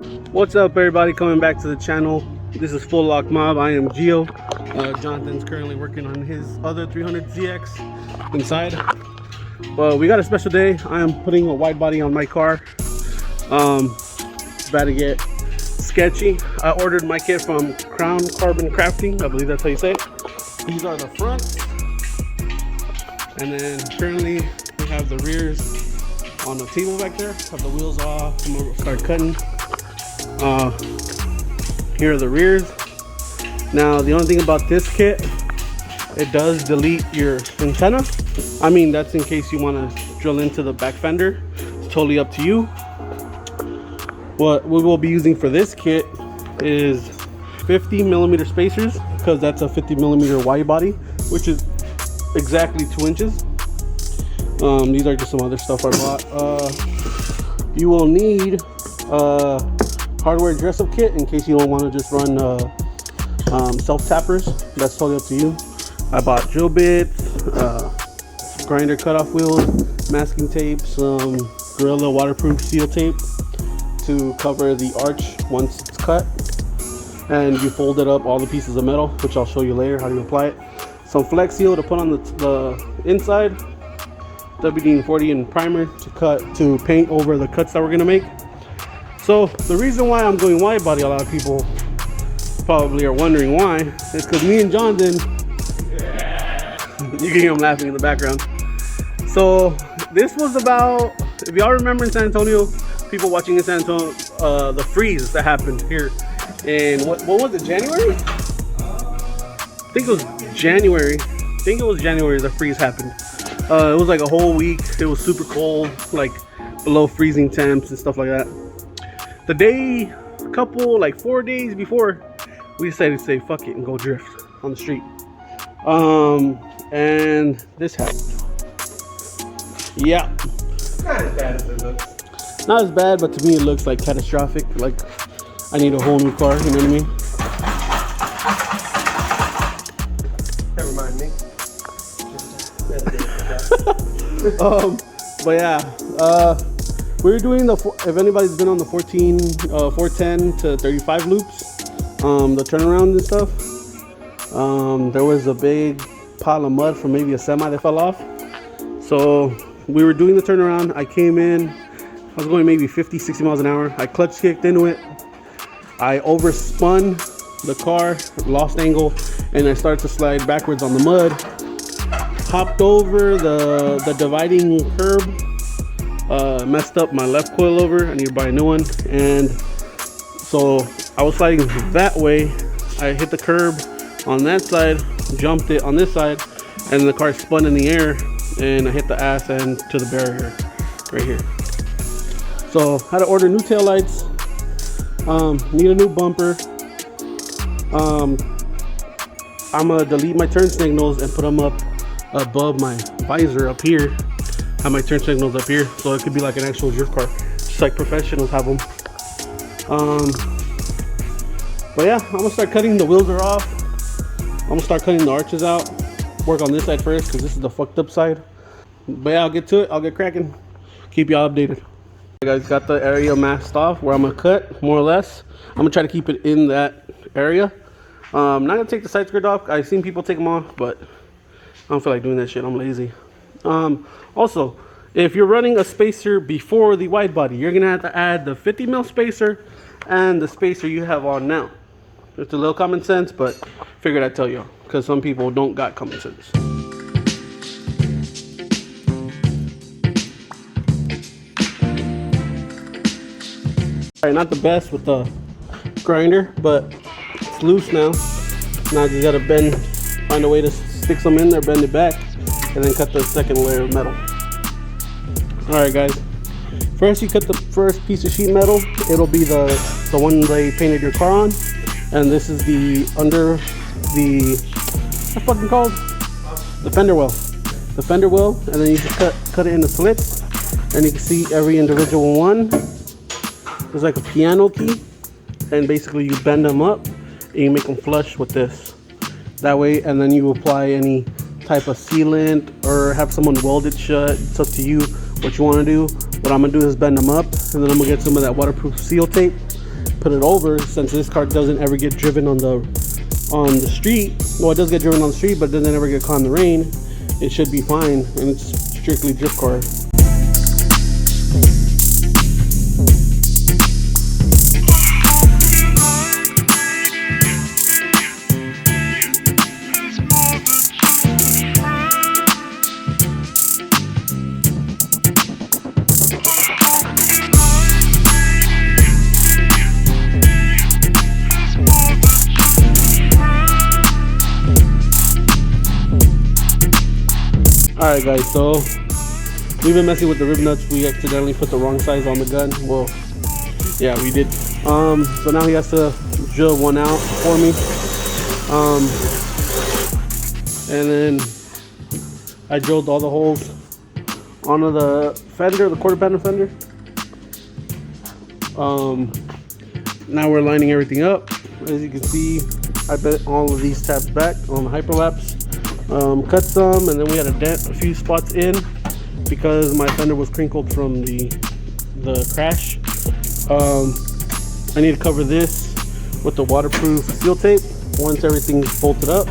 What's up, everybody? Coming back to the channel. This is Full Lock Mob. I am Gio. Jonathan's currently working on his other 300ZX inside. But we got a special day. I am putting a wide body on my car. It's about to get sketchy. I ordered my kit from Crown Carbon Crafting. I believe that's how you say it. These are the fronts. And then currently we have the rears on the table back there. Have the wheels off. I'm gonna start cutting. Here are the rears. Now the only thing about this kit, it does delete your antenna. I mean, that's in case you want to drill into the back fender. It's totally up to you. What we will be using for this kit is 50mm spacers, because that's a 50mm wide body, which is exactly 2 inches. These are just some other stuff I bought. You will need hardware dress-up kit in case you don't want to just run self tappers. That's totally up to you. I bought drill bits, grinder cutoff wheels, masking tape, some Gorilla waterproof seal tape to cover the arch once it's cut, and you folded up all the pieces of metal, which I'll show you later how to apply it. Some Flex Seal to put on the inside, WD-40 and primer to paint over the cuts that we're gonna make. So the reason why I'm going wide body, a lot of people probably are wondering why, is because me and Jonathan, you can hear him laughing in the background. So this was about, if y'all remember in San Antonio, people watching in San Antonio, the freeze that happened here in, what was it, January? I think it was January. The freeze happened. It was like a whole week. It was super cold, like below freezing temps and stuff like that. The day, like 4 days before, we decided to say fuck it and go drift on the street. And this happened. Yeah. Not as bad as it looks. Not as bad, but to me it looks like catastrophic. Like I need a whole new car, you know what I mean? Never mind me. But yeah, we're doing if anybody's been on the 410 to 35 loops, the turnaround and stuff, there was a big pile of mud from maybe a semi that fell off. So we were doing the turnaround. I came in, I was going maybe 50-60 miles an hour. I clutch kicked into it. I overspun the car, lost angle, and I started to slide backwards on the mud. Hopped over the dividing curb, messed up my left coil over. I need to buy a new one. And so I was sliding that way. I hit the curb on that side, jumped it on this side, and the car spun in the air, and I hit the ass end to the barrier right here. So I had to order new taillights, need a new bumper. I'm gonna delete my turn signals and put them up above my visor up here. Have my turn signals up here, so it could be like an actual drift car, just like professionals have them. But yeah, I'm gonna start cutting. The wheels are off. I'm gonna start cutting the arches out. Work on this side first, because this is the fucked up side. But yeah, I'll get to it. I'll get cracking. Keep y'all updated. You guys got the area masked off where I'm gonna cut, more or less. I'm gonna try to keep it in that area. I'm not gonna take the side skirt off. I've seen people take them off, but I don't feel like doing that shit. I'm lazy. Also, if you're running a spacer before the wide body, you're gonna have to add the 50mm spacer and the spacer you have on now. It's a little common sense, but figured I'd tell you, because some people don't got common sense. Alright, not the best with the grinder, but it's loose now. Now you gotta find a way to stick some in there, bend it back, and then cut the second layer of metal. Alright guys, first you cut the first piece of sheet metal. It'll be the one they painted your car on, and this is the under the, what's it fucking called? The fender well. The fender well, and then you just cut it into slits, and you can see every individual one. There's like a piano key, and basically you bend them up and you make them flush with this. That way, and then you apply any type of sealant or have someone weld it shut. It's up to you what you want to do. What I'm gonna do is bend them up, and then I'm gonna get some of that waterproof seal tape put it over, since this car doesn't ever get driven on the street. Well, it does get driven on the street, but doesn't ever get caught in the rain. It should be fine, and it's strictly drift car. Alright guys, so we've been messing with the rib nuts. We accidentally put the wrong size on the gun. Well, yeah, we did. So now he has to drill one out for me. And then I drilled all the holes onto the fender, the quarter panel fender. Now we're lining everything up. As you can see, I bent all of these tabs back on the hyperlapse. Cut some, and then we had to dent a few spots in because my fender was crinkled from the crash. I need to cover this with the waterproof seal tape once everything's bolted up.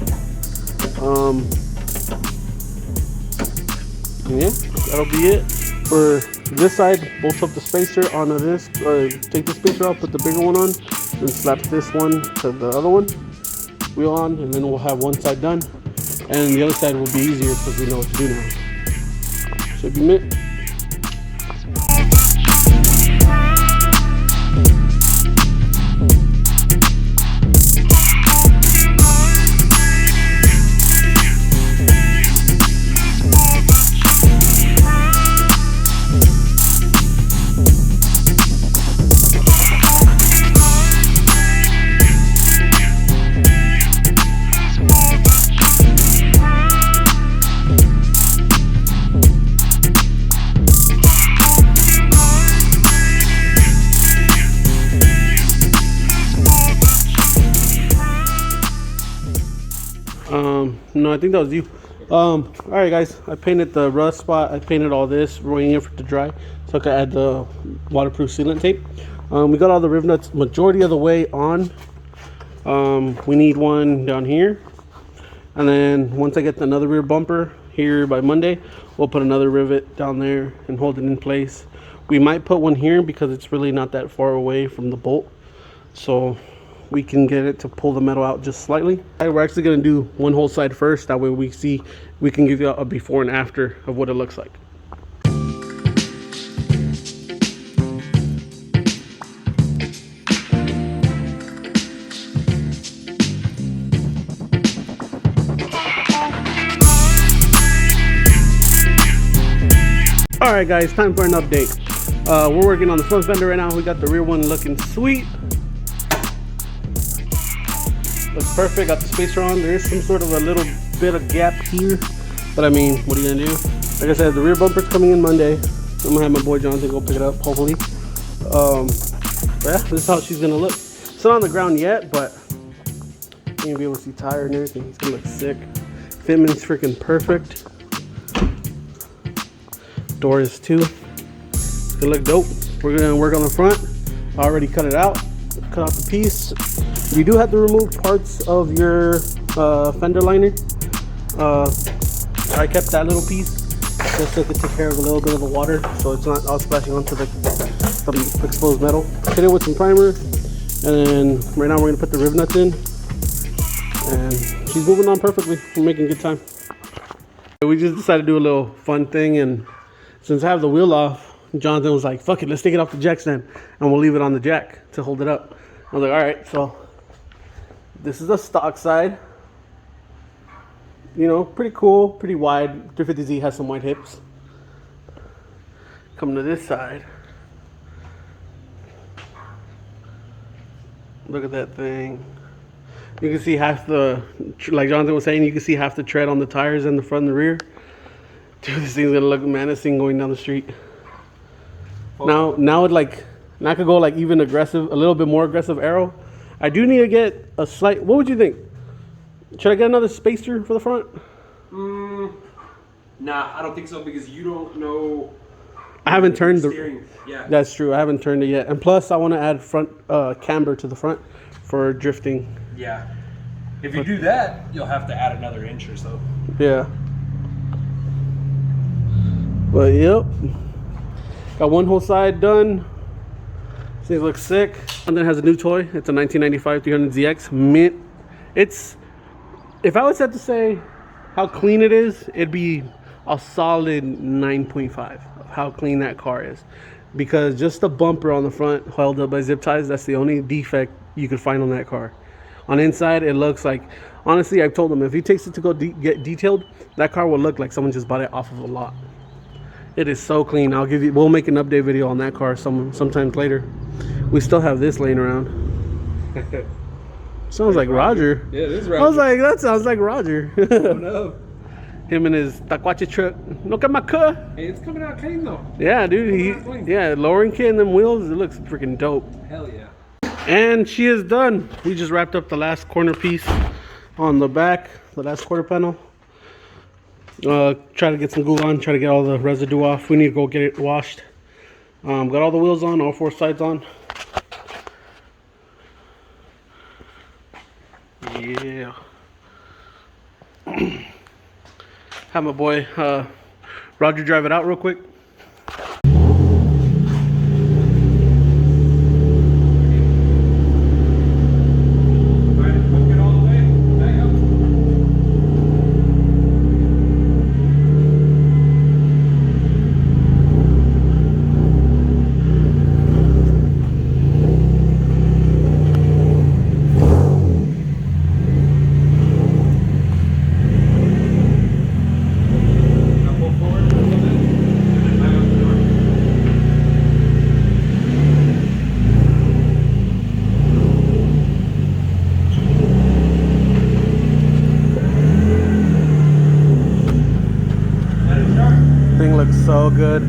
Yeah, that'll be it for this side. Bolt up the spacer onto this, take the spacer out, put the bigger one on, then slap this one to the other one, wheel on, and then we'll have one side done. And the other side will be easier because we know what to do now. Should be mint. No, I think that was you. All right, guys. I painted the rust spot. I painted all this, waiting for it to dry, so I could add the waterproof sealant tape. We got all the rib nuts majority of the way on. We need one down here, and then once I get another rear bumper here by Monday, we'll put another rivet down there and hold it in place. We might put one here because it's really not that far away from the bolt, so we can get it to pull the metal out just slightly. We're actually going to do one whole side first. That way we can give you a before and after of what it looks like. All right, guys, time for an update. We're working on the front fender right now. We got the rear one looking sweet. Looks perfect. Got the spacer on. There is some sort of a little bit of gap here, but I mean, what are you gonna do? Like I said, the rear bumper's coming in Monday. I'm gonna have my boy Jonathan go pick it up, hopefully. But yeah, this is how she's gonna look. It's not on the ground yet, but you're gonna be able to see tire and everything. It's gonna look sick. Fitment's freaking perfect. Door is too. It's gonna look dope. We're gonna work on the front. I already cut it out. Cut out the piece. You do have to remove parts of your fender liner. I kept that little piece just so it could take care of a little bit of the water, so it's not all splashing onto some exposed metal. Hit it with some primer, and then right now we're gonna put the rib nuts in, and she's moving on perfectly. We're making good time. We just decided to do a little fun thing, and since I have the wheel off, Jonathan was like, fuck it, let's take it off the jack stand, and we'll leave it on the jack to hold it up. I was like, all right, so this is the stock side. You know, pretty cool, pretty wide. 350Z has some wide hips. Come to this side. Look at that thing. You can see half the, like Jonathan was saying, you can see half the tread on the tires in the front and the rear. Dude, this thing's gonna look menacing going down the street. Now it like, now I could go like even aggressive, a little bit more aggressive aero. I do need to get a slight, what would you think? Should I get another spacer for the front? Nah, I don't think so, because you don't know I haven't turned the. Steering. Yeah. That's true. I haven't turned it yet, and plus I want to add front camber to the front for drifting. Yeah. If you do that, you'll have to add another inch or so. Yeah. But yep, got one whole side done. Things look sick. And then has a new toy. It's a 1995 300ZX mint. It's, if I was to have to say how clean it is, it'd be a solid 9.5 of how clean that car is. Because just the bumper on the front held up by zip ties, that's the only defect you could find on that car. On the inside, it looks like, honestly, I've told them if he takes it to go get detailed, that car will look like someone just bought it off of a lot. It is so clean. We'll make an update video on that car sometimes later. We still have this laying around. Sounds like Roger. Yeah, it is Roger. I was like, that sounds like Roger. Oh no. Him and his taquache truck. Look at my car. Hey, it's coming out clean though. Yeah, dude. Yeah, lowering kit and them wheels, it looks freaking dope. Hell yeah. And she is done. We just wrapped up the last corner piece on the back, the last quarter panel. Try to get some glue on, try to get all the residue off. We need to go get it washed. Got all the wheels on, all four sides on. Yeah. Have my boy Roger drive it out real quick. Thing looks so good.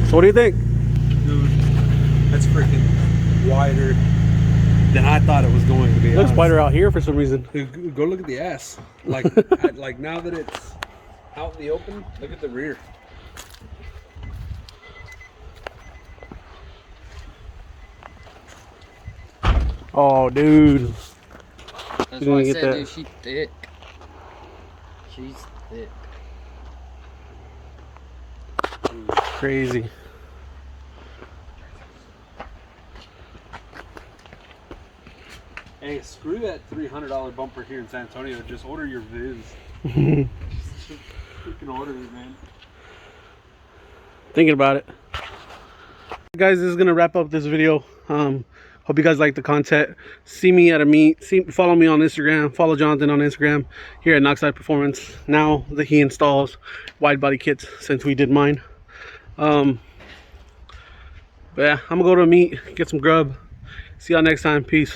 So what do you think? Dude, that's freaking wider than I thought it was going to be. It looks honest. wider out here for some reason. Dude, go look at the ass. Like, like now that it's out in the open, look at the rear. Oh, dude. That's You why I didn't get said, that. dude, she's thick. She's thick. Crazy. Hey, screw that $300 bumper here in San Antonio. Just order your Viz. Freaking order it, man. Thinking about it. Guys, this is gonna wrap up this video. Hope you guys like the content. See me at a meet. Follow me on Instagram. Follow Jonathan on Instagram here at Knoxide Performance. Now that he installs wide body kits since we did mine. But yeah, I'm gonna go to a meet, get some grub. See y'all next time. Peace.